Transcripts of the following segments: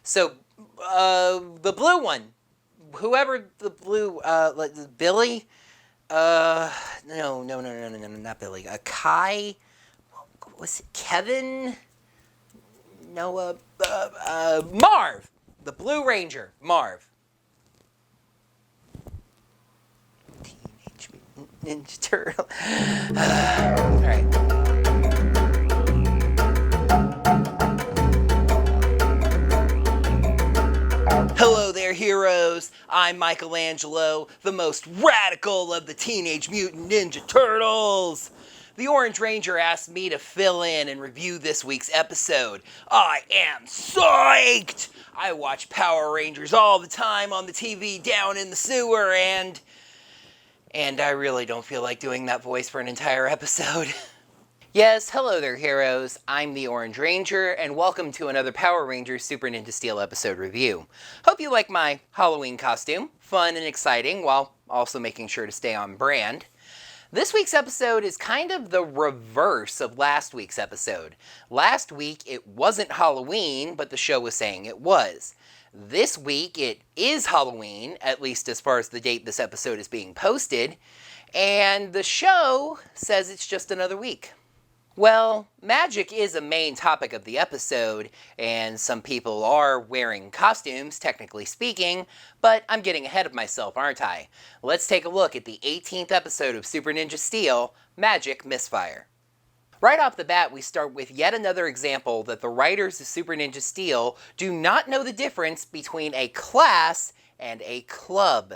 So, the blue one, whoever the blue, Billy, no, not Billy, Kai, was it Kevin? No, Marv, the Blue Ranger, Marv. Teenage Mutant Ninja Turtle. All right. Hello there, heroes. I'm Michelangelo, the most radical of the Teenage Mutant Ninja Turtles. The Orange Ranger asked me to fill in and review this week's episode. I am psyched! I watch Power Rangers all the time on the TV down in the sewer, and I really don't feel like doing that voice for an entire episode. Yes, hello there, heroes. I'm the Orange Ranger, and welcome to another Power Rangers Super Ninja Steel episode review. Hope you like my Halloween costume. Fun and exciting, while also making sure to stay on brand. This week's episode is kind of the reverse of last week's episode. Last week, it wasn't Halloween, but the show was saying it was. This week, it is Halloween, at least as far as the date this episode is being posted, and the show says it's just another week. Well, magic is a main topic of the episode, and some people are wearing costumes, technically speaking, but I'm getting ahead of myself, aren't I? Let's take a look at the 18th episode of Super Ninja Steel, Magic Misfire. Right off the bat, we start with yet another example that the writers of Super Ninja Steel do not know the difference between a class and a club.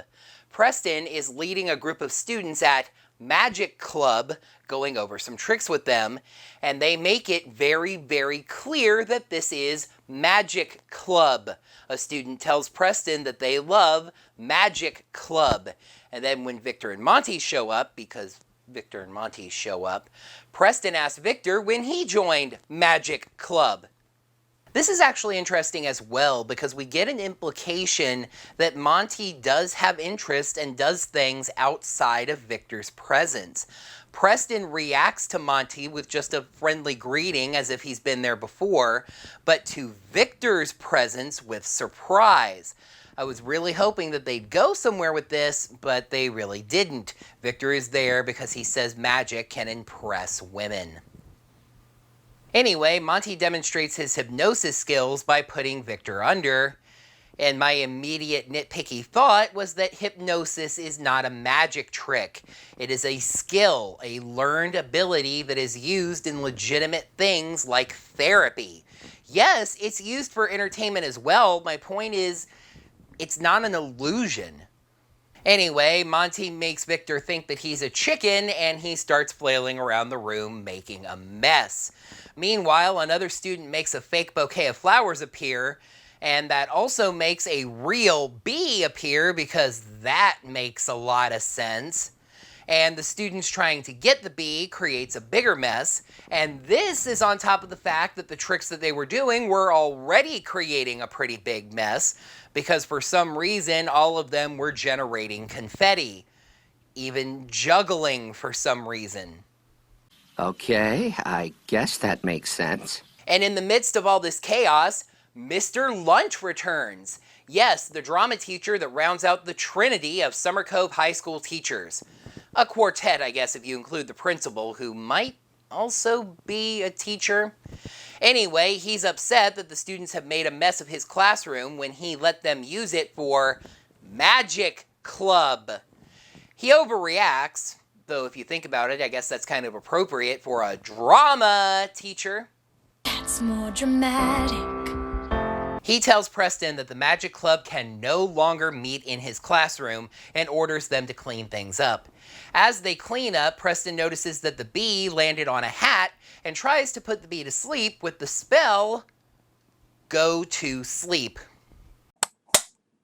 Preston is leading a group of students at Magic Club, going over some tricks with them, and they make it very, very clear that this is Magic Club. A student tells Preston that they love Magic Club, and then when Victor and Monty show up, because Victor and Monty show up, Preston asks Victor when he joined Magic Club. This is actually interesting as well because we get an implication that Monty does have interest and does things outside of Victor's presence. Preston reacts to Monty with just a friendly greeting as if he's been there before, but to Victor's presence with surprise. I was really hoping that they'd go somewhere with this, but they really didn't. Victor is there because he says magic can impress women. Anyway, Monty demonstrates his hypnosis skills by putting Victor under, and my immediate nitpicky thought was that hypnosis is not a magic trick. It is a skill, a learned ability that is used in legitimate things like therapy. Yes, it's used for entertainment as well. My point is, it's not an illusion. Anyway, Monty makes Victor think that he's a chicken, and he starts flailing around the room, making a mess. Meanwhile, another student makes a fake bouquet of flowers appear, and that also makes a real bee appear because that makes a lot of sense. And the students trying to get the bee creates a bigger mess, and this is on top of the fact that the tricks that they were doing were already creating a pretty big mess, because for some reason all of them were generating confetti, even juggling for some reason. Okay, I guess that makes sense. And in the midst of all this chaos, Mr. Lunt returns. Yes, the drama teacher that rounds out the trinity of Summer Cove High School teachers. A quartet, I guess, if you include the principal, who might also be a teacher. Anyway, he's upset that the students have made a mess of his classroom when he let them use it for Magic Club. He overreacts, though if you think about it, I guess that's kind of appropriate for a drama teacher. That's more dramatic. He tells Preston that the Magic Club can no longer meet in his classroom and orders them to clean things up. As they clean up, Preston notices that the bee landed on a hat and tries to put the bee to sleep with the spell, Go to Sleep.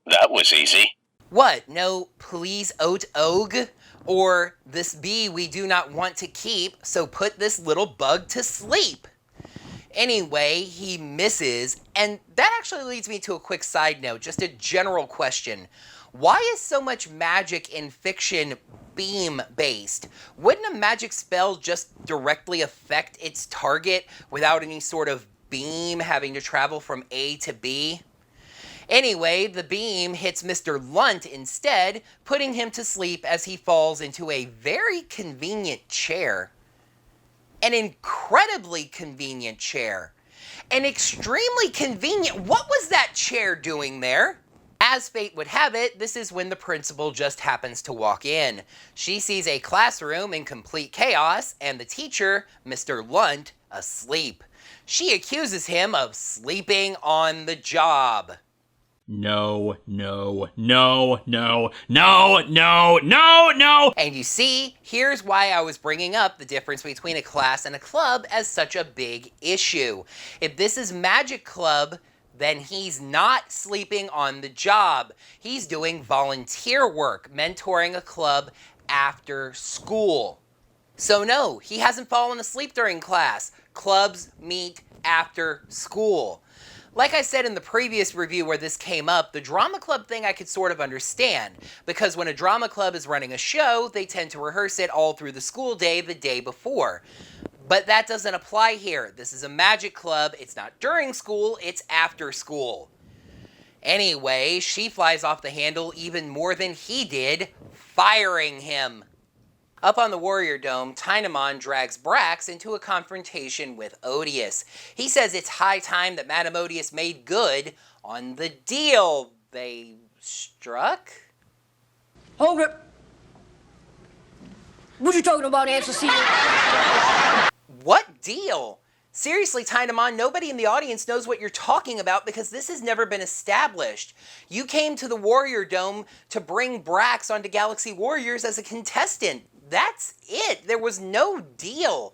That was easy. What? No, please, oat og? Or, this bee we do not want to keep, so put this little bug to sleep. Anyway, he misses, and that actually leads me to a quick side note, just a general question. Why is so much magic in fiction beam-based? Wouldn't a magic spell just directly affect its target without any sort of beam having to travel from A to B? Anyway, the beam hits Mr. Lunt instead, putting him to sleep as he falls into a very convenient chair. An incredibly convenient chair. An extremely convenient... What was that chair doing there? As fate would have it, this is when the principal just happens to walk in. She sees a classroom in complete chaos and the teacher, Mr. Lunt, asleep. She accuses him of sleeping on the job. No, no, no, no, no, no, no, no! And you see, here's why I was bringing up the difference between a class and a club as such a big issue. If this is Magic Club, then he's not sleeping on the job. He's doing volunteer work, mentoring a club after school. So no, he hasn't fallen asleep during class. Clubs meet after school. Like I said in the previous review where this came up, the drama club thing I could sort of understand, because when a drama club is running a show, they tend to rehearse it all through the school day the day before. But that doesn't apply here. This is a magic club. It's not during school, it's after school. Anyway, she flies off the handle even more than he did, firing him. Up on the Warrior Dome, Tynamon drags Brax into a confrontation with Odious. He says it's high time that Madame Odious made good on the deal they struck? Hold it. What you talking about, Ansel? What deal? Seriously, Tynamon, nobody in the audience knows what you're talking about because this has never been established. You came to the Warrior Dome to bring Brax onto Galaxy Warriors as a contestant. That's it. There was no deal.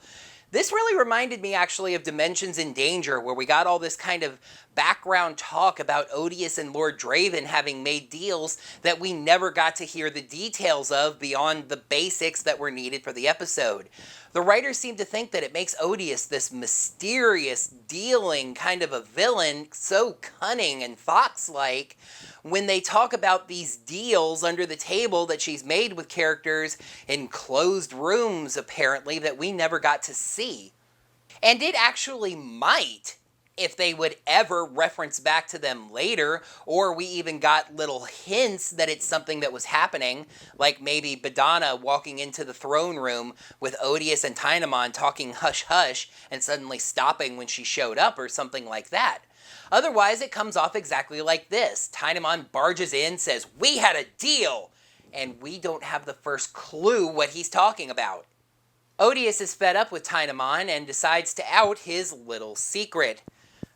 This really reminded me actually of Dimensions in Danger, where we got all this kind of background talk about Odious and Lord Draven having made deals that we never got to hear the details of beyond the basics that were needed for the episode. The writers seem to think that it makes Odious this mysterious, dealing kind of a villain, so cunning and fox-like, when they talk about these deals under the table that she's made with characters in closed rooms, apparently, that we never got to see. And it actually might, if they would ever reference back to them later, or we even got little hints that it's something that was happening, like maybe Badana walking into the throne room with Odious and Tynamon talking hush-hush and suddenly stopping when she showed up or something like that. Otherwise, it comes off exactly like this. Tynamon barges in, says, "We had a deal!" And we don't have the first clue what he's talking about. Odious is fed up with Tynamon and decides to out his little secret.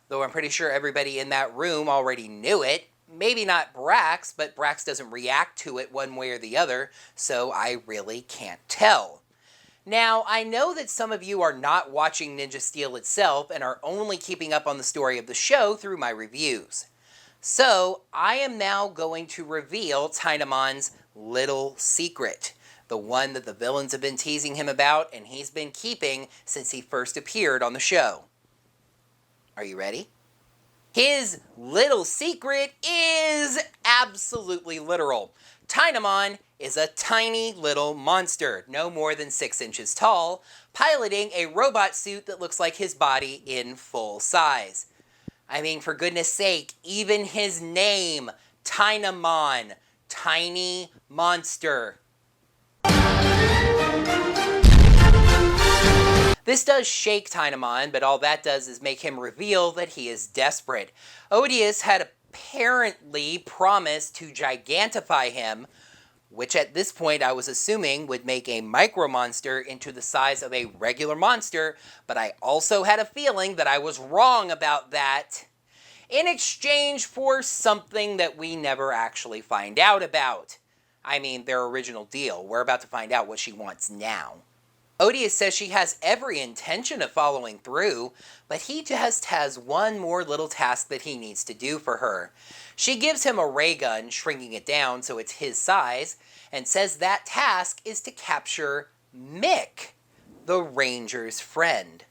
Though I'm pretty sure everybody in that room already knew it. Maybe not Brax, but Brax doesn't react to it one way or the other, so I really can't tell. Now, I know that some of you are not watching Ninja Steel itself and are only keeping up on the story of the show through my reviews. So, I am now going to reveal Tynamon's little secret. The one that the villains have been teasing him about and he's been keeping since he first appeared on the show. Are you ready? His little secret is absolutely literal. Tynamon is a tiny little monster, no more than 6 inches tall, piloting a robot suit that looks like his body in full size. I mean, for goodness sake, even his name, Tynamon, tiny monster. This does shake Tynamon, but all that does is make him reveal that he is desperate. Odious had apparently promised to gigantify him, which at this point I was assuming would make a micro monster into the size of a regular monster, but I also had a feeling that I was wrong about that, in exchange for something that we never actually find out about. I mean, their original deal. We're about to find out what she wants now. Odious says she has every intention of following through, but he just has one more little task that he needs to do for her. She gives him a ray gun, shrinking it down so it's his size, and says that task is to capture Mick, the Ranger's friend.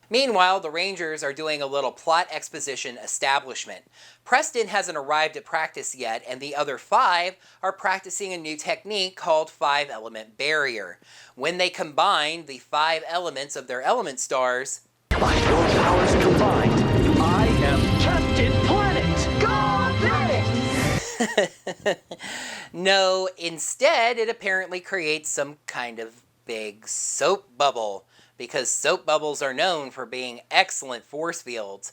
Meanwhile, the Rangers are doing a little plot exposition establishment. Preston hasn't arrived at practice yet, and the other 5 are practicing a new technique called 5-element barrier. When they combine the 5 elements of their element stars, by your powers combined, I am Captain Planet! Go there! No, instead it apparently creates some kind of big soap bubble, because soap bubbles are known for being excellent force fields.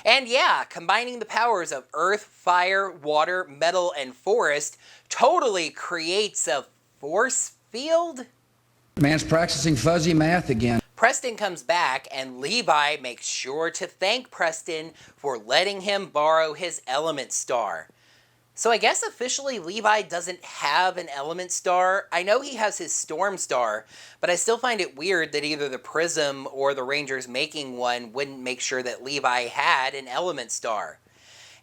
And yeah, combining the powers of earth, fire, water, metal, and forest totally creates a force field? Man's practicing fuzzy math again. Preston comes back, and Levi makes sure to thank Preston for letting him borrow his element star. So I guess officially Levi doesn't have an element star. I know he has his storm star, but I still find it weird that either the Prism or the Rangers making one wouldn't make sure that Levi had an element star.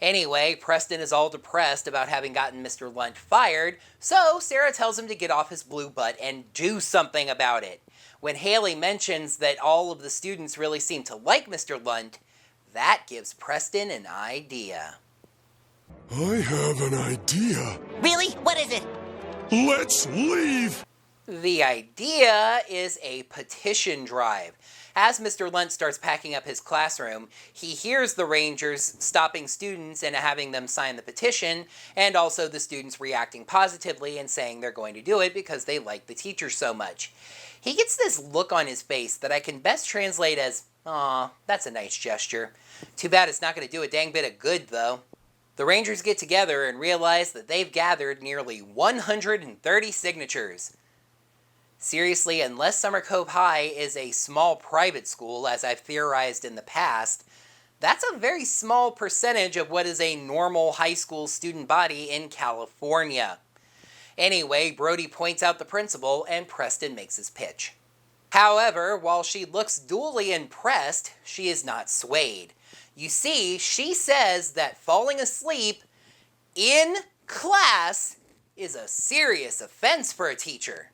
Anyway, Preston is all depressed about having gotten Mr. Lunt fired, so Sarah tells him to get off his blue butt and do something about it. When Haley mentions that all of the students really seem to like Mr. Lunt, that gives Preston an idea. I have an idea. Really? What is it? Let's leave! The idea is a petition drive. As Mr. Lunt starts packing up his classroom, he hears the Rangers stopping students and having them sign the petition, and also the students reacting positively and saying they're going to do it because they like the teacher so much. He gets this look on his face that I can best translate as, "Aw, that's a nice gesture. Too bad it's not going to do a dang bit of good, though." The Rangers get together and realize that they've gathered nearly 130 signatures. Seriously, unless Summer Cove High is a small private school, as I've theorized in the past, that's a very small percentage of what is a normal high school student body in California. Anyway, Brody points out the principal, and Preston makes his pitch. However, while she looks duly impressed, she is not swayed. You see, she says that falling asleep in class is a serious offense for a teacher.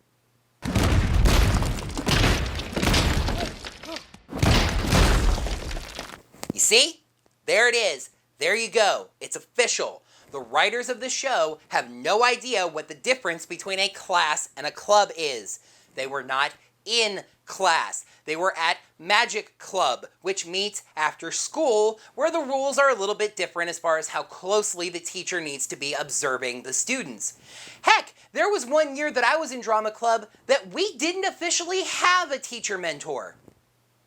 You see? There it is. There you go. It's official. The writers of the show have no idea what the difference between a class and a club is. They were not in class. They were at Magic Club, which meets after school, where the rules are a little bit different as far as how closely the teacher needs to be observing the students. Heck, there was one year that I was in drama club that we didn't officially have a teacher mentor.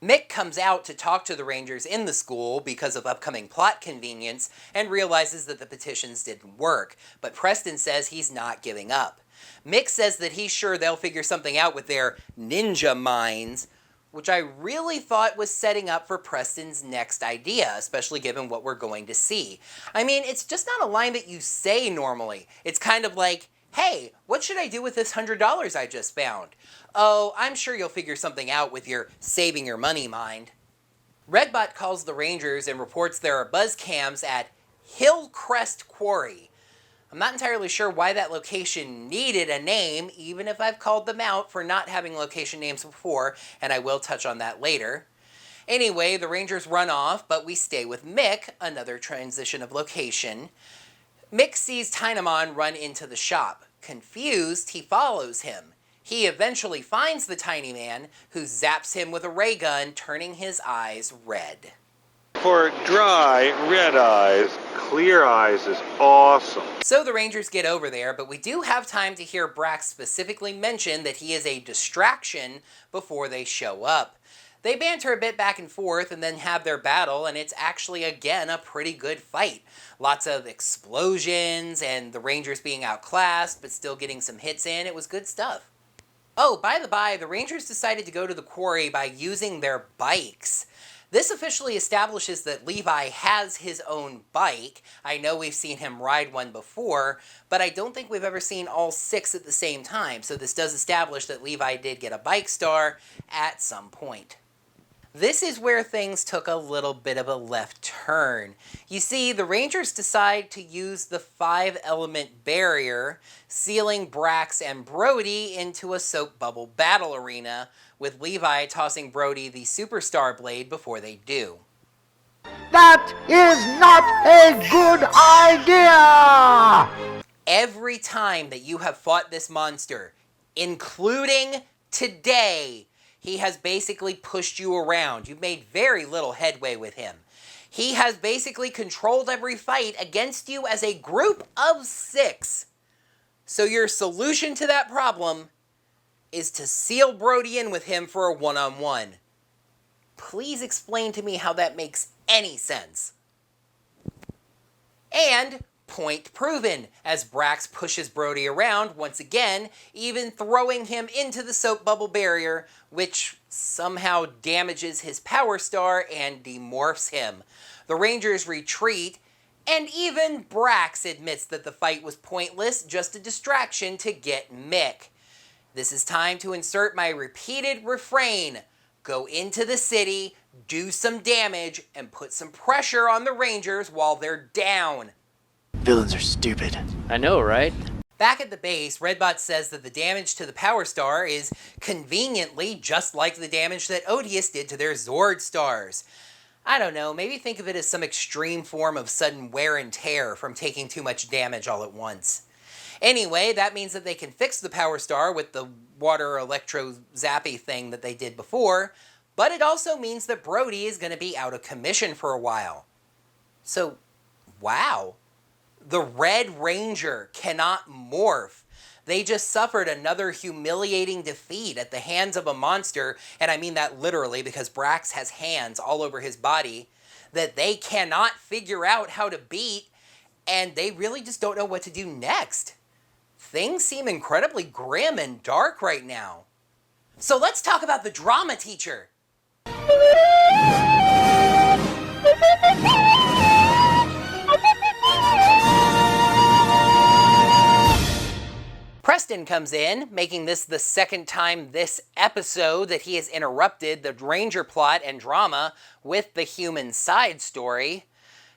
Mick comes out to talk to the Rangers in the school because of upcoming plot convenience and realizes that the petitions didn't work, but Preston says he's not giving up. Mick says that he's sure they'll figure something out with their ninja minds, which I really thought was setting up for Preston's next idea, especially given what we're going to see. I mean, it's just not a line that you say normally. It's kind of like, "Hey, what should I do with this $100 I just found?" "Oh, I'm sure you'll figure something out with your saving your money mind." Redbot calls the Rangers and reports there are buzz cams at Hillcrest Quarry. I'm not entirely sure why that location needed a name, even if I've called them out for not having location names before, and I will touch on that later. Anyway, the Rangers run off, but we stay with Mick, another transition of location. Mick sees Tynamon run into the shop. Confused, he follows him. He eventually finds the tiny man, who zaps him with a ray gun, turning his eyes red. For dry, red eyes, clear eyes is awesome. So the Rangers get over there, but we do have time to hear Brax specifically mention that he is a distraction before they show up. They banter a bit back and forth and then have their battle, and it's actually, again, a pretty good fight. Lots of explosions and the Rangers being outclassed, but still getting some hits in. It was good stuff. Oh, by the by, the Rangers decided to go to the quarry by using their bikes. This officially establishes that Levi has his own bike. I know we've seen him ride one before, but I don't think we've ever seen all 6 at the same time, so this does establish that Levi did get a bike star at some point. This is where things took a little bit of a left turn. You see, the Rangers decide to use the 5-element barrier, sealing Brax and Brody into a soap bubble battle arena, with Levi tossing Brody the Superstar Blade before they do. That is not a good idea! Every time that you have fought this monster, including today, he has basically pushed you around. You've made very little headway with him. He has basically controlled every fight against you as a group of 6. So your solution to that problem is to seal Brody in with him for a one-on-one. Please explain to me how that makes any sense. And point proven, as Brax pushes Brody around once again, even throwing him into the soap bubble barrier, which somehow damages his power star and demorphs him. The Rangers retreat, and even Brax admits that the fight was pointless, just a distraction to get Mick. This is time to insert my repeated refrain. Go into the city, do some damage, and put some pressure on the Rangers while they're down. Villains are stupid. I know, right? Back at the base, Redbot says that the damage to the Power Star is conveniently just like the damage that Odious did to their Zord stars. I don't know, maybe think of it as some extreme form of sudden wear and tear from taking too much damage all at once. Anyway, that means that they can fix the Power Star with the water electro zappy thing that they did before, but it also means that Brody is going to be out of commission for a while. So, wow. The Red Ranger cannot morph. They just suffered another humiliating defeat at the hands of a monster, and I mean that literally because Brax has hands all over his body, that they cannot figure out how to beat, and they really just don't know what to do next. Things seem incredibly grim and dark right now. So let's talk about the drama teacher. Preston comes in, making this the second time this episode that he has interrupted the Ranger plot and drama with the human side story,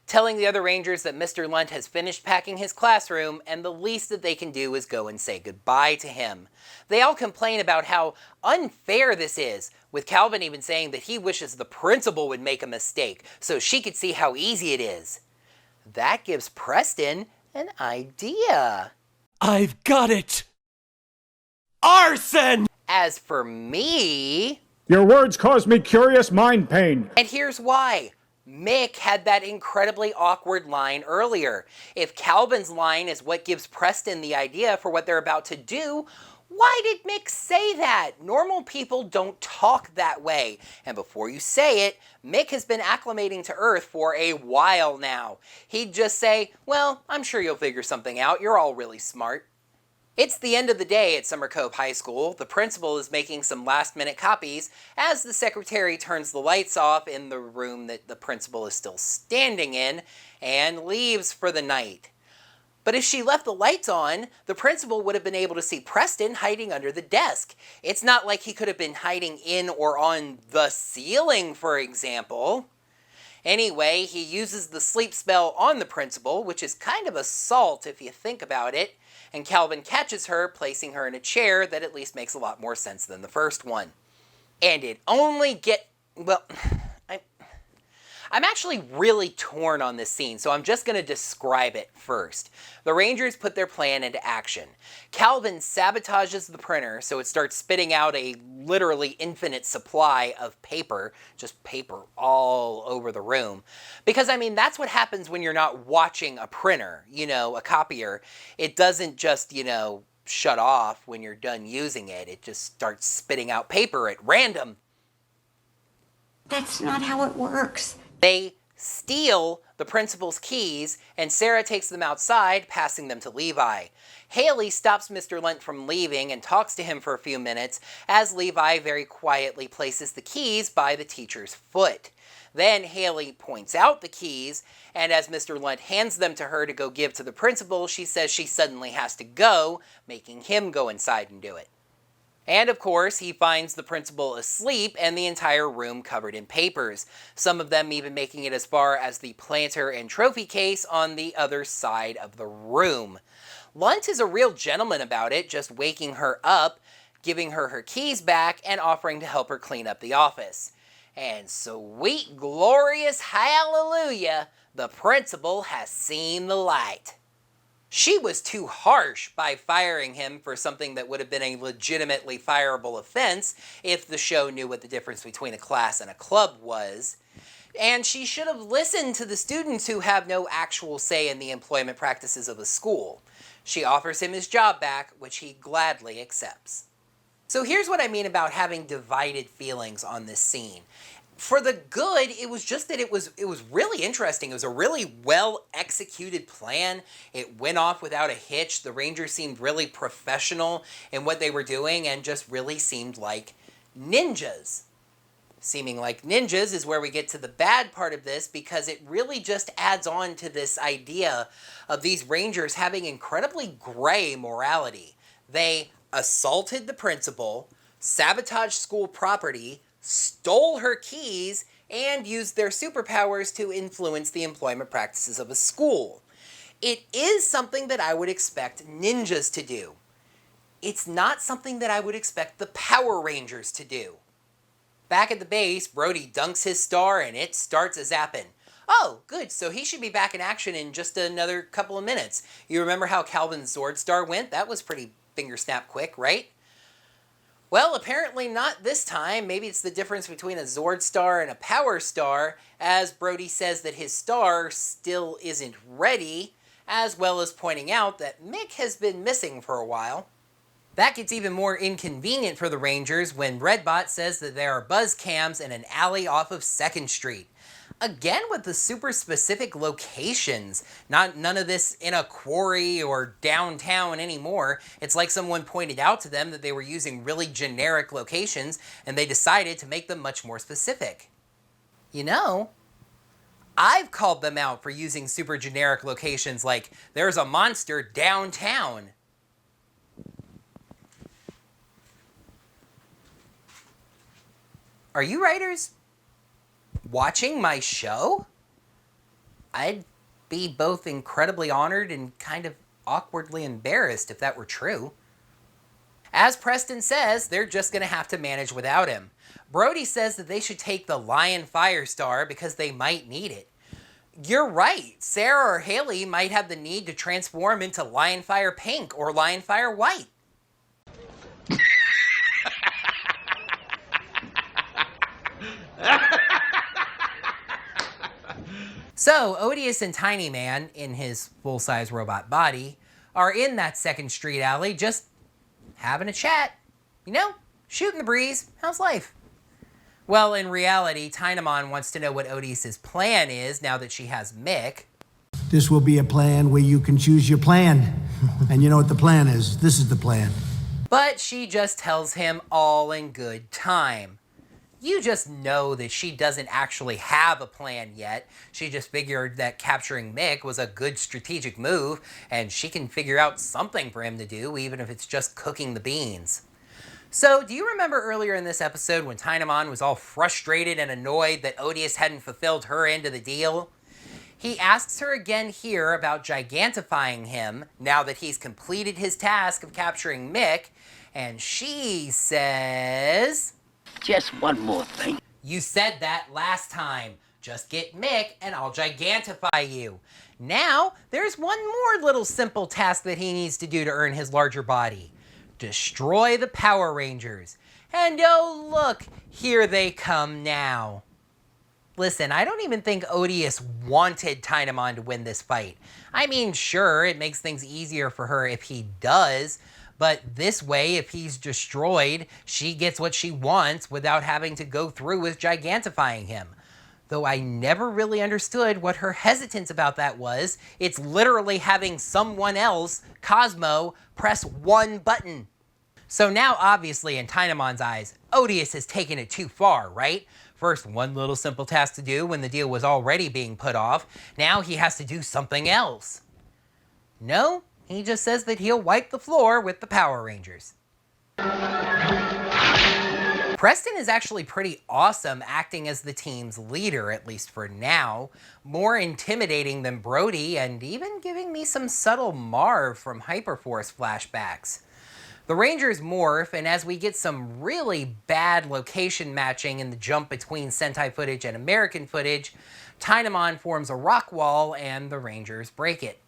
telling the other Rangers that Mr. Lunt has finished packing his classroom and the least that they can do is go and say goodbye to him. They all complain about how unfair this is, with Calvin even saying that he wishes the principal would make a mistake so she could see how easy it is. That gives Preston an idea. I've got it! Arson! As for me... Your words cause me curious mind pain. And here's why. Mick had that incredibly awkward line earlier. If Calvin's line is what gives Preston the idea for what they're about to do, why did Mick say that? Normal people don't talk that way. And before you say it, Mick has been acclimating to Earth for a while now. He'd just say, well, I'm sure you'll figure something out. You're all really smart. It's the end of the day at Summer Cove High School. The principal is making some last-minute copies as the secretary turns the lights off in the room that the principal is still standing in and leaves for the night. But if she left the lights on, the principal would have been able to see Preston hiding under the desk. It's not like he could have been hiding in or on the ceiling, for example. Anyway, he uses the sleep spell on the principal, which is kind of assault if you think about it, and Calvin catches her, placing her in a chair that at least makes a lot more sense than the first one. And it only well, I'm actually really torn on this scene, so I'm just going to describe it first. The Rangers put their plan into action. Calvin sabotages the printer so it starts spitting out a literally infinite supply of paper, just paper all over the room. Because, I mean, that's what happens when you're not watching a printer, a copier. It doesn't just, shut off when you're done using it. It just starts spitting out paper at random. That's not how it works. They steal the principal's keys, and Sarah takes them outside, passing them to Levi. Haley stops Mr. Lunt from leaving and talks to him for a few minutes as Levi very quietly places the keys by the teacher's foot. Then Haley points out the keys, and as Mr. Lunt hands them to her to go give to the principal, she says she suddenly has to go, making him go inside and do it. And of course, he finds the principal asleep and the entire room covered in papers, some of them even making it as far as the planter and trophy case on the other side of the room. Lunt is a real gentleman about it, just waking her up, giving her her keys back, and offering to help her clean up the office. And sweet, glorious hallelujah, the principal has seen the light. She was too harsh by firing him for something that would have been a legitimately fireable offense if the show knew what the difference between a class and a club was. And she should have listened to the students who have no actual say in the employment practices of the school. She offers him his job back, which he gladly accepts. So here's what I mean about having divided feelings on this scene. For the good, it was just that it was really interesting. It was a really well-executed plan. It went off without a hitch. The Rangers seemed really professional in what they were doing and just really seemed like ninjas. Seeming like ninjas is where we get to the bad part of this, because it really just adds on to this idea of these Rangers having incredibly gray morality. They assaulted the principal, sabotaged school property, stole her keys, and used their superpowers to influence the employment practices of a school. It is something that I would expect ninjas to do. It's not something that I would expect the Power Rangers to do. Back at the base, Brody dunks his star and it starts a-zapping. Oh, good, so he should be back in action in just another couple of minutes. You remember how Calvin's Zord star went? That was pretty finger snap quick, right? Well, apparently not this time. Maybe it's the difference between a Zord star and a Power Star, as Brody says that his star still isn't ready, as well as pointing out that Mick has been missing for a while. That gets even more inconvenient for the Rangers when Redbot says that there are buzz cams in an alley off of 2nd Street. Again with the super specific locations. None of this in a quarry or downtown anymore. It's like someone pointed out to them that they were using really generic locations and they decided to make them much more specific. You know, I've called them out for using super generic locations like there's a monster downtown. Are you writers watching my show? I'd be both incredibly honored and kind of awkwardly embarrassed if that were true. As Preston says, they're just going to have to manage without him. Brody says that they should take the Lion Firestar because they might need it. You're right, Sarah or Haley might have the need to transform into Lion Fire Pink or Lion Fire White. So, Odious and Tiny Man, in his full-size robot body, are in that 2nd Street alley just having a chat. You know, shooting the breeze. How's life? Well, in reality, Tynamon wants to know what Odious's plan is now that she has Mick. This will be a plan where you can choose your plan. And you know what the plan is. This is the plan. But she just tells him all in good time. You just know that she doesn't actually have a plan yet. She just figured that capturing Mick was a good strategic move, and she can figure out something for him to do, even if it's just cooking the beans. So, do you remember earlier in this episode when Tynamon was all frustrated and annoyed that Odious hadn't fulfilled her end of the deal? He asks her again here about gigantifying him now that he's completed his task of capturing Mick, and she says... Just one more thing. You said that last time. Just get Mick and I'll gigantify you. Now, there's one more little simple task that he needs to do to earn his larger body. Destroy the Power Rangers. And oh look, here they come now. Listen, I don't even think Odious wanted Tynamon to win this fight. I mean, sure, it makes things easier for her if he does, but this way, if he's destroyed, she gets what she wants without having to go through with gigantifying him. Though I never really understood what her hesitance about that was. It's literally having someone else, Cosmo, press one button. So now, obviously, in Tynamon's eyes, Odious has taken it too far, right? First, one little simple task to do when the deal was already being put off. Now he has to do something else. No, he just says that he'll wipe the floor with the Power Rangers. Preston is actually pretty awesome acting as the team's leader, at least for now. More intimidating than Brody, and even giving me some subtle Marv from Hyperforce flashbacks. The Rangers morph, and as we get some really bad location matching in the jump between Sentai footage and American footage, Tynamon forms a rock wall and the Rangers break it.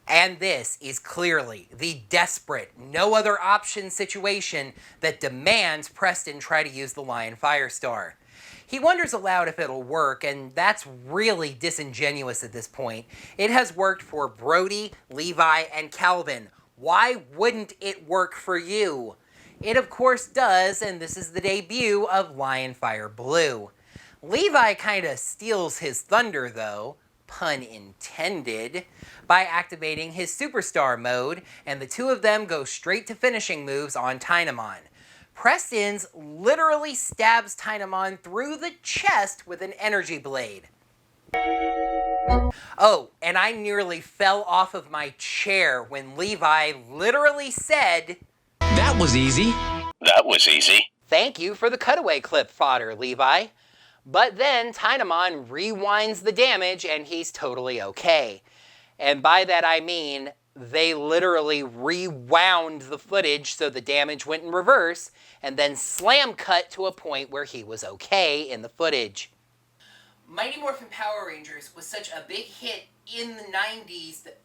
And this is clearly the desperate, no other option situation that demands Preston try to use the Lion Firestar. He wonders aloud if it'll work, and that's really disingenuous at this point. It has worked for Brody, Levi, and Calvin. Why wouldn't it work for you? It of course does, and this is the debut of Lionfire Blue. Levi kinda steals his thunder though, pun intended, by activating his superstar mode, and the two of them go straight to finishing moves on Tynamon. Preston's literally stabs Tynamon through the chest with an energy blade. Oh, and I nearly fell off of my chair when Levi literally said, That was easy. That was easy. "Thank you for the cutaway clip fodder, Levi." But then Tynamon rewinds the damage and he's totally okay. And by that I mean they literally rewound the footage so the damage went in reverse and then slam cut to a point where he was okay in the footage. Mighty Morphin Power Rangers was such a big hit in the 90s that...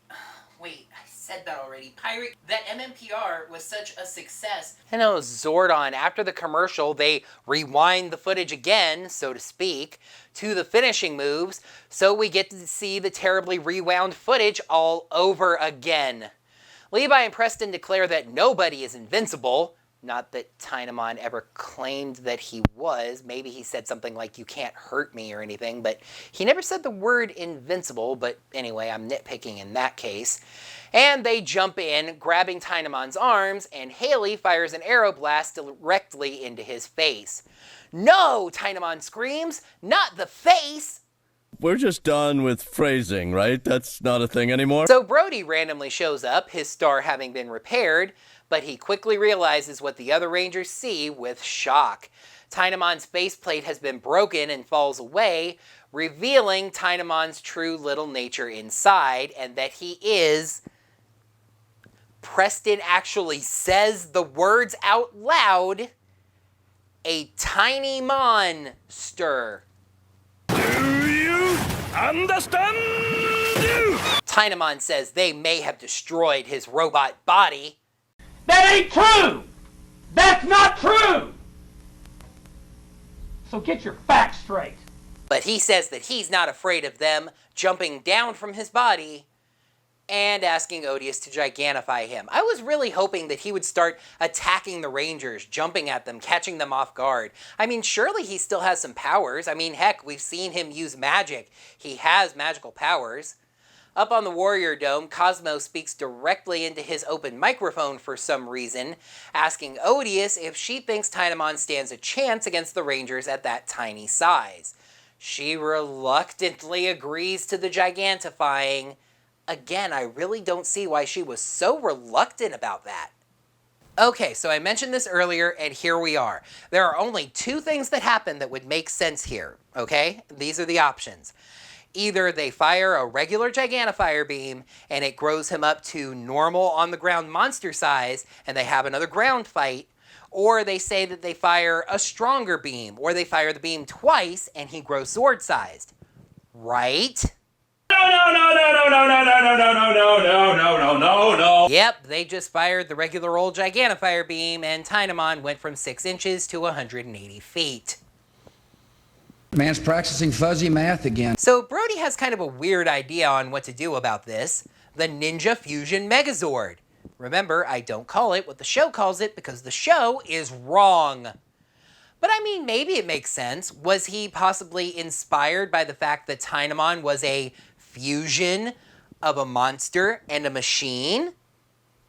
Wait, I said that already. Pirate, that MMPR was such a success. I know, Zordon, after the commercial, they rewind the footage again, so to speak, to the finishing moves, so we get to see the terribly rewound footage all over again. Levi and Preston declare that nobody is invincible. Not that Tynamon ever claimed that he was. Maybe he said something like, "You can't hurt me," or anything, but he never said the word invincible, but anyway, I'm nitpicking in that case. And they jump in, grabbing Tynamon's arms, and Haley fires an arrow blast directly into his face. "No!" Tynamon screams, "not the face!" We're just done with phrasing, right? That's not a thing anymore. So Brody randomly shows up, his star having been repaired, but he quickly realizes what the other Rangers see with shock. Tynamon's faceplate has been broken and falls away, revealing Tynamon's true little nature inside, and that he is... Preston actually says the words out loud, a tiny monster. Do you understand? Tynamon says they may have destroyed his robot body. That ain't true! That's not true! So get your facts straight. But he says that he's not afraid of them jumping down from his body and asking Odious to gigantify him. I was really hoping that he would start attacking the Rangers, jumping at them, catching them off guard. I mean, surely he still has some powers. I mean, heck, we've seen him use magic. He has magical powers. Up on the Warrior Dome, Cosmo speaks directly into his open microphone for some reason, asking Odious if she thinks Tynamon stands a chance against the Rangers at that tiny size. She reluctantly agrees to the gigantifying. Again, I really don't see why she was so reluctant about that. Okay, so I mentioned this earlier, and here we are. There are only two things that happen that would make sense here, okay? These are the options. Either they fire a regular Gigantifier beam, and it grows him up to normal on-the-ground monster size, and they have another ground fight, or they say that they fire a stronger beam, or they fire the beam twice, and he grows sword-sized. Right? No. Yep, they just fired the regular old Gigantifier beam, and Tynamon went from 6 inches to 180 feet. Man's practicing fuzzy math again. So Brody has kind of a weird idea on what to do about this. The Ninja Fusion Megazord. Remember, I don't call it what the show calls it because the show is wrong. But I mean, maybe it makes sense. Was he possibly inspired by the fact that Tynamon was a fusion of a monster and a machine?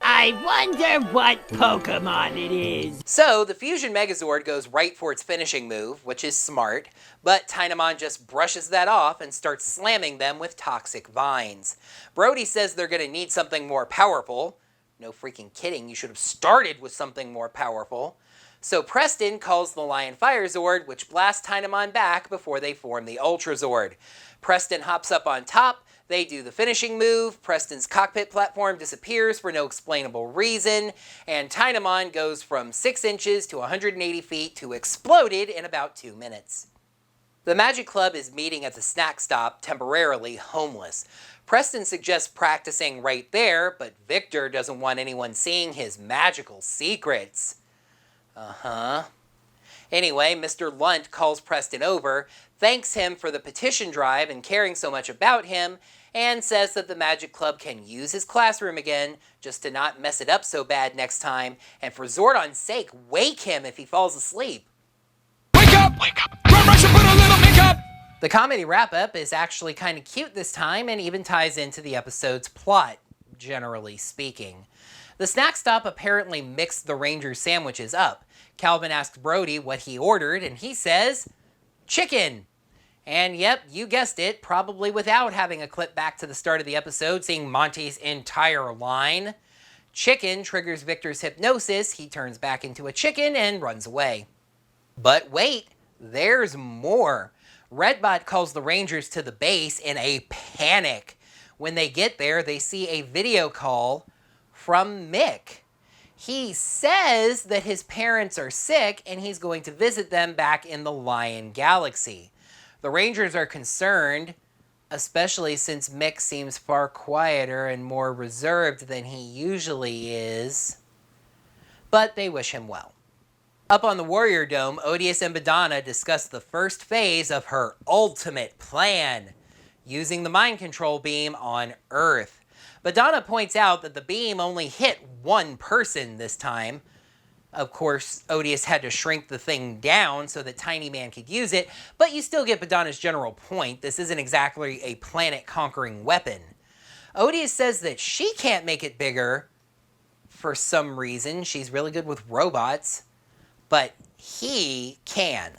I wonder what Pokemon it is. So, the Fusion Megazord goes right for its finishing move, which is smart, but Tynamon just brushes that off and starts slamming them with toxic vines. Brody says they're going to need something more powerful. No freaking kidding, you should have started with something more powerful. So Preston calls the Lionfire Zord, which blasts Tynamon back before they form the Ultra Zord. Preston hops up on top, they do the finishing move, Preston's cockpit platform disappears for no explainable reason, and Tynamon goes from 6 inches to 180 feet to exploded in about 2 minutes. The Magic Club is meeting at the snack stop, temporarily homeless. Preston suggests practicing right there, but Victor doesn't want anyone seeing his magical secrets. Anyway, Mr. Lunt calls Preston over, thanks him for the petition drive and caring so much about him, and says that the Magic Club can use his classroom again, just to not mess it up so bad next time, and for Zordon's sake, wake him if he falls asleep. Wake up! Wake up! Rush and put a little makeup! The comedy wrap-up is actually kind of cute this time and even ties into the episode's plot, generally speaking. The snack stop apparently mixed the Rangers' sandwiches up. Calvin asks Brody what he ordered, and he says, chicken. And yep, you guessed it, probably without having a clip back to the start of the episode, seeing Monty's entire line. Chicken triggers Victor's hypnosis, he turns back into a chicken and runs away. But wait, there's more. Redbot calls the Rangers to the base in a panic. When they get there, they see a video call from Mick. He says that his parents are sick and he's going to visit them back in the Lion Galaxy. The Rangers are concerned, especially since Mick seems far quieter and more reserved than he usually is, but they wish him well. Up on the Warrior Dome, Odious and Badana discuss the first phase of her ultimate plan, using the mind control beam on Earth. Badana points out that the beam only hit one person this time. Of course, Odious had to shrink the thing down so that Tiny Man could use it, but you still get Badana's general point. This isn't exactly a planet-conquering weapon. Odious says that she can't make it bigger for some reason. She's really good with robots, but he can.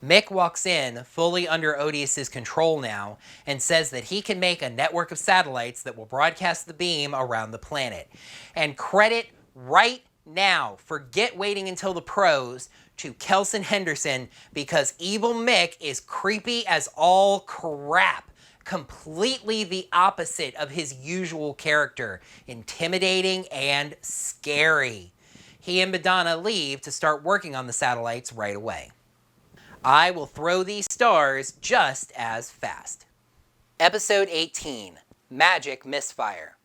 Mick walks in, fully under Odious's control now, and says that he can make a network of satellites that will broadcast the beam around the planet. And credit right now, forget waiting until the pros, to Kelson Henderson, because Evil Mick is creepy as all crap. Completely the opposite of his usual character. Intimidating and scary. He and Badana leave to start working on the satellites right away. I will throw these stars just as fast. Episode 18, Magic Misfire.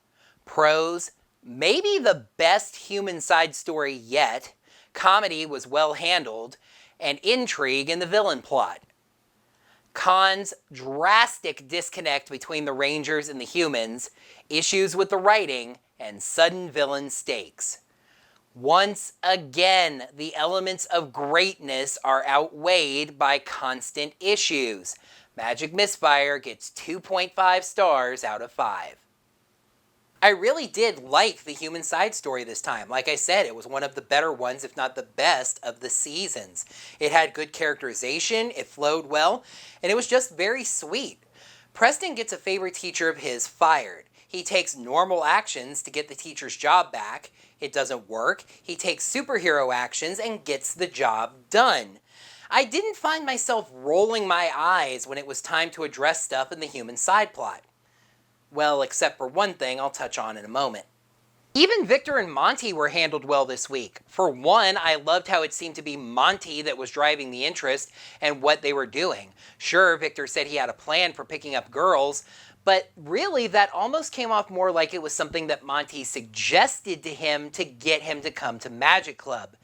Pros, maybe the best human side story yet. Comedy was well handled, and intrigue in the villain plot. Cons, drastic disconnect between the Rangers and the humans, issues with the writing, and sudden villain stakes. Once again, the elements of greatness are outweighed by constant issues. Magic Misfire gets 2.5 stars out of 5. I really did like the human side story this time. Like I said, it was one of the better ones, if not the best, of the seasons. It had good characterization, it flowed well, and it was just very sweet. Preston gets a favorite teacher of his fired. He takes normal actions to get the teacher's job back. It doesn't work. He takes superhero actions and gets the job done. I didn't find myself rolling my eyes when it was time to address stuff in the human side plot. Well, except for one thing I'll touch on in a moment. Even Victor and Monty were handled well this week. For one, I loved how it seemed to be Monty that was driving the interest and what they were doing. Sure, Victor said he had a plan for picking up girls, but really that almost came off more like it was something that Monty suggested to him to get him to come to Magic Club.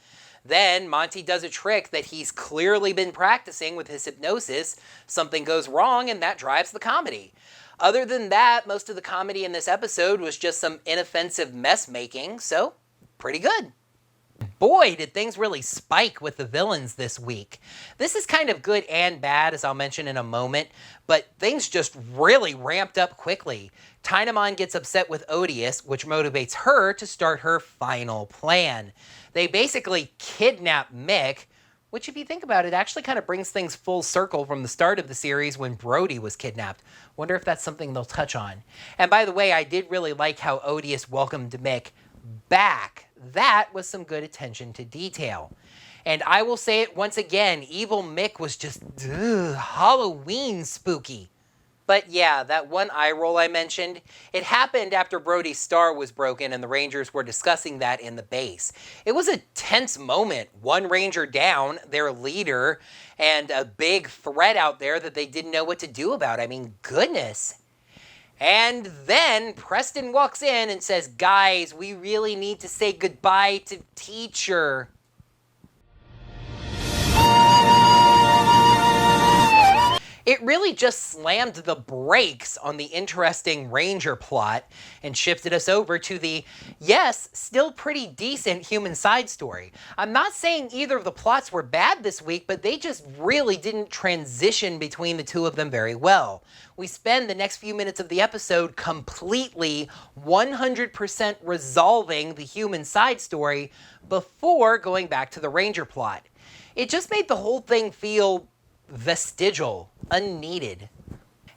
Then Monty does a trick that he's clearly been practicing with his hypnosis. Something goes wrong and that drives the comedy. Other than that, most of the comedy in this episode was just some inoffensive mess making, so pretty good. Boy, did things really spike with the villains this week. This is kind of good and bad, as I'll mention in a moment, but things just really ramped up quickly. Tynamon gets upset with Odious, which motivates her to start her final plan. They basically kidnap Mick, which if you think about it, actually kind of brings things full circle from the start of the series when Brody was kidnapped. Wonder if that's something they'll touch on. And by the way, I did really like how Odious welcomed Mick back. That was some good attention to detail. And I will say it once again, Evil Mick was just Halloween spooky. But yeah, that one eye roll I mentioned, it happened after Brody's star was broken and the Rangers were discussing that in the base. It was a tense moment. One Ranger down, their leader, and a big threat out there that they didn't know what to do about. I mean, goodness. And then Preston walks in and says, guys, we really need to say goodbye to Teacher. It really just slammed the brakes on the interesting Ranger plot and shifted us over to the, yes, still pretty decent human side story. I'm not saying either of the plots were bad this week, but they just really didn't transition between the two of them very well. We spend the next few minutes of the episode completely 100% resolving the human side story before going back to the Ranger plot. It just made the whole thing feel vestigial, unneeded.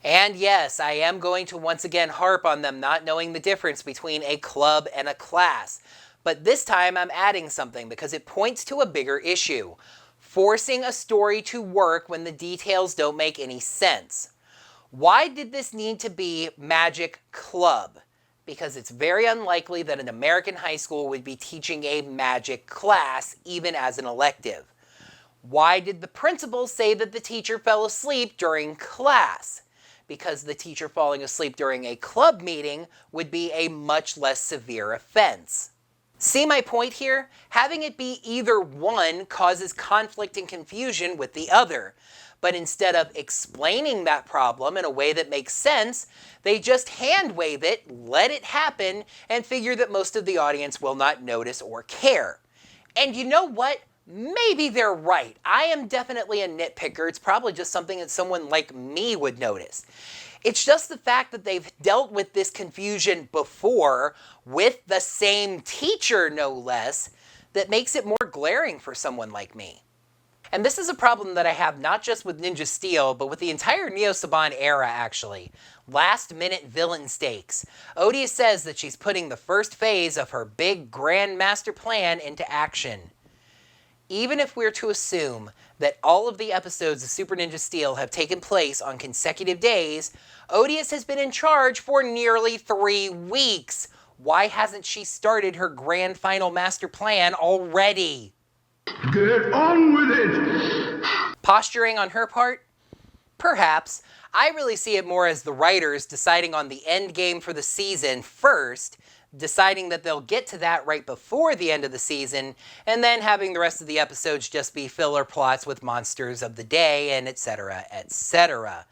And yes, I am going to once again harp on them not knowing the difference between a club and a class. But this time I'm adding something because it points to a bigger issue. Forcing a story to work when the details don't make any sense. Why did this need to be Magic Club? Because it's very unlikely that an American high school would be teaching a magic class, even as an elective. Why did the principal say that the teacher fell asleep during class? Because the teacher falling asleep during a club meeting would be a much less severe offense. See my point here? Having it be either one causes conflict and confusion with the other. But instead of explaining that problem in a way that makes sense, they just hand wave it, let it happen, and figure that most of the audience will not notice or care. And you know what? Maybe they're right. I am definitely a nitpicker. It's probably just something that someone like me would notice. It's just the fact that they've dealt with this confusion before with the same teacher, no less, that makes it more glaring for someone like me. And this is a problem that I have not just with Ninja Steel, but with the entire Neo Saban era, actually. Last-minute villain stakes. Odia says that she's putting the first phase of her big grand master plan into action. Even if we're to assume that all of the episodes of Super Ninja Steel have taken place on consecutive days, Odious has been in charge for nearly 3 weeks. Why hasn't she started her grand final master plan already? Get on with it! Posturing on her part? Perhaps. I really see it more as the writers deciding on the end game for the season first, deciding that they'll get to that right before the end of the season, and then having the rest of the episodes just be filler plots with monsters of the day and etc., etc.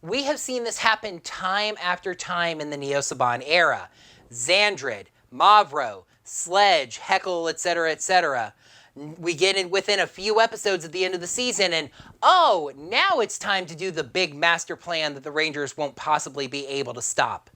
We have seen this happen time after time in the Neo Saban era. Xandrid, Mavro, Sledge, Heckle, etc., etc. We get in within a few episodes at the end of the season and, oh, now it's time to do the big master plan that the Rangers won't possibly be able to stop.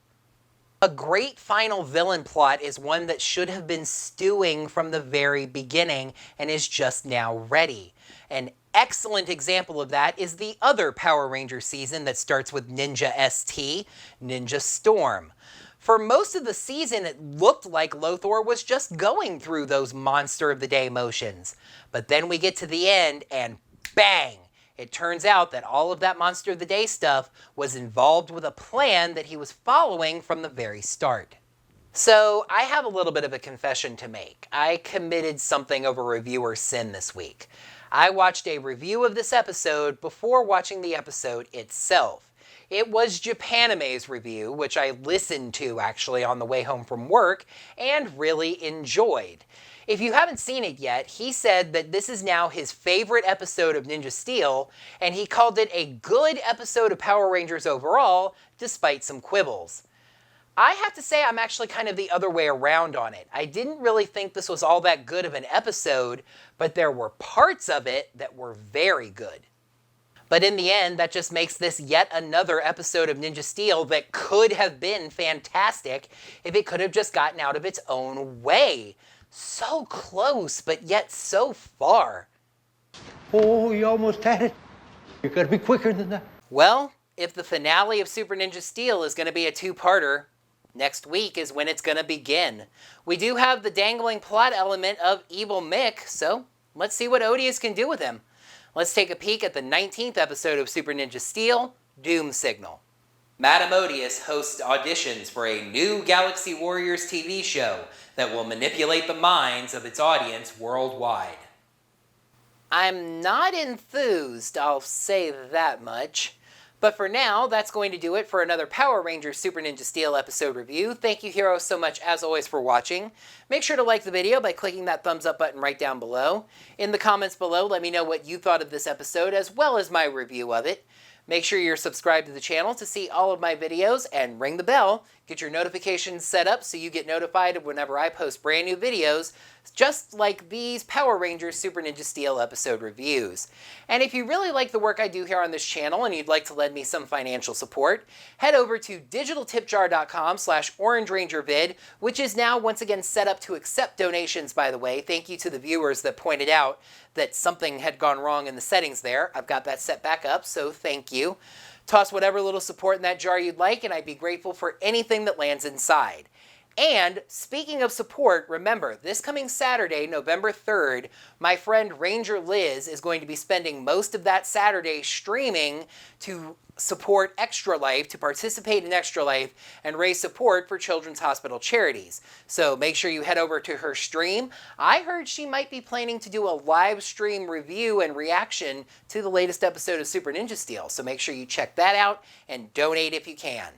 A great final villain plot is one that should have been stewing from the very beginning and is just now ready. An excellent example of that is the other Power Ranger season that starts with Ninja ST, Ninja Storm. For most of the season, it looked like Lothor was just going through those Monster of the Day motions. But then we get to the end and bang! It turns out that all of that Monster of the Day stuff was involved with a plan that he was following from the very start. So I have a little bit of a confession to make. I committed something of a reviewer sin this week. I watched a review of this episode before watching the episode itself. It was Japanime's review, which I listened to actually on the way home from work and really enjoyed. If you haven't seen it yet, he said that this is now his favorite episode of Ninja Steel, and he called it a good episode of Power Rangers overall, despite some quibbles. I have to say I'm actually kind of the other way around on it. I didn't really think this was all that good of an episode, but there were parts of it that were very good. But in the end, that just makes this yet another episode of Ninja Steel that could have been fantastic if it could have just gotten out of its own way. So close, but yet so far. Oh, you almost had it. You gotta be quicker than that. Well, if the finale of Super Ninja Steel is going to be a two-parter, next week is when it's going to begin. We do have the dangling plot element of Evil Mick, so let's see what Odious can do with him. Let's take a peek at the 19th episode of Super Ninja Steel, Doom Signal. Madame Odious hosts auditions for a new Galaxy Warriors TV show that will manipulate the minds of its audience worldwide. I'm not enthused, I'll say that much. But for now, that's going to do it for another Power Rangers Super Ninja Steel episode review. Thank you, heroes, so much, as always, for watching. Make sure to like the video by clicking that thumbs up button right down below. In the comments below, let me know what you thought of this episode, as well as my review of it. Make sure you're subscribed to the channel to see all of my videos and ring the bell. Get your notifications set up so you get notified whenever I post brand new videos, just like these Power Rangers Super Ninja Steel episode reviews. And if you really like the work I do here on this channel and you'd like to lend me some financial support, head over to digitaltipjar.com/orangerangervid, which is now once again set up to accept donations, by the way. Thank you to the viewers that pointed out that something had gone wrong in the settings there. I've got that set back up, so thank you. Toss whatever little support in that jar you'd like, and I'd be grateful for anything that lands inside. And speaking of support, remember, this coming Saturday, November 3rd, my friend Ranger Liz is going to be spending most of that Saturday streaming to support Extra Life, to participate in Extra Life, and raise support for Children's Hospital charities. So make sure you head over to her stream. I heard she might be planning to do a live stream review and reaction to the latest episode of Super Ninja Steel. So make sure you check that out and donate if you can.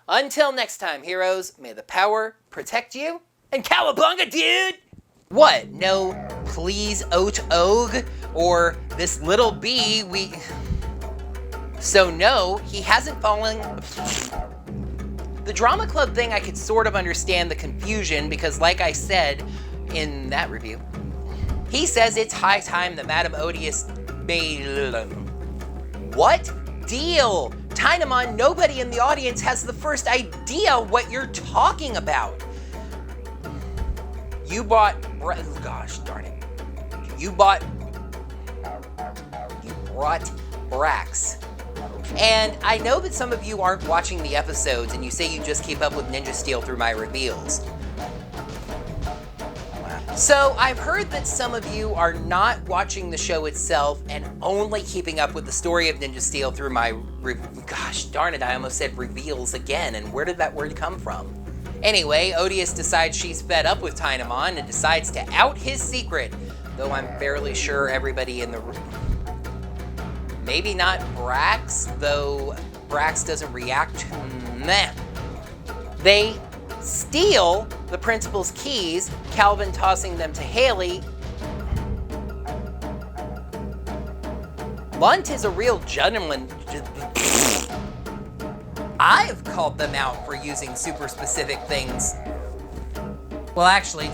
Until next time, heroes, may the power protect you, and cowabunga, dude! What? No, please, oat og, or this little bee, So no, he hasn't fallen. The drama club thing, I could sort of understand the confusion because, like I said in that review, he says it's high time that Madame Odious made... What? Deal! Tynamon, nobody in the audience has the first idea what you're talking about. You bought... Gosh darn it. You brought Brax. And I know that some of you aren't watching the episodes and you say you just keep up with Ninja Steel through my reveals. So I've heard that some of you are not watching the show itself and only keeping up with the story of Ninja Steel through my gosh darn it, I almost said reveals again, and where did that word come from? Anyway, Odious decides she's fed up with Tynamon and decides to out his secret, though I'm fairly sure everybody in the room... Maybe not Brax, though Brax doesn't react. Meh. They steal the principal's keys, Calvin tossing them to Haley. Lunt is a real gentleman. I've called them out for using super specific things. Well, actually,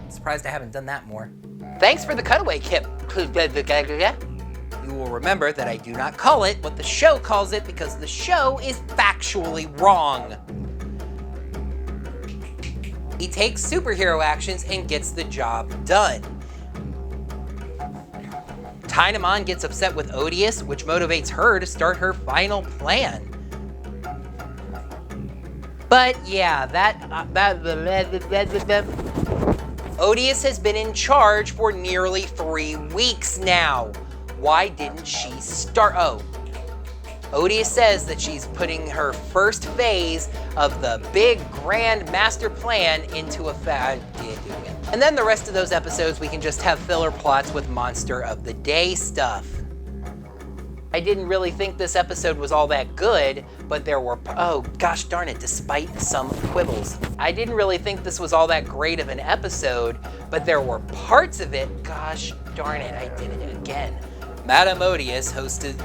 surprised I haven't done that more. Thanks for the cutaway, Kip. You will remember that I do not call it what the show calls it because the show is factually wrong. He takes superhero actions and gets the job done. Tynamon gets upset with Odious, which motivates her to start her final plan. But yeah, Odious has been in charge for nearly 3 weeks now. Why didn't she start? Oh, Odious says that she's putting her first phase of the big grand master plan into effect. And then the rest of those episodes we can just have filler plots with Monster of the Day stuff. I didn't really think this episode was all that good, but there were, oh gosh darn it, despite some quibbles. I didn't really think this was all that great of an episode, but there were parts of it, gosh darn it, I did it again. Madame Odious, hostess,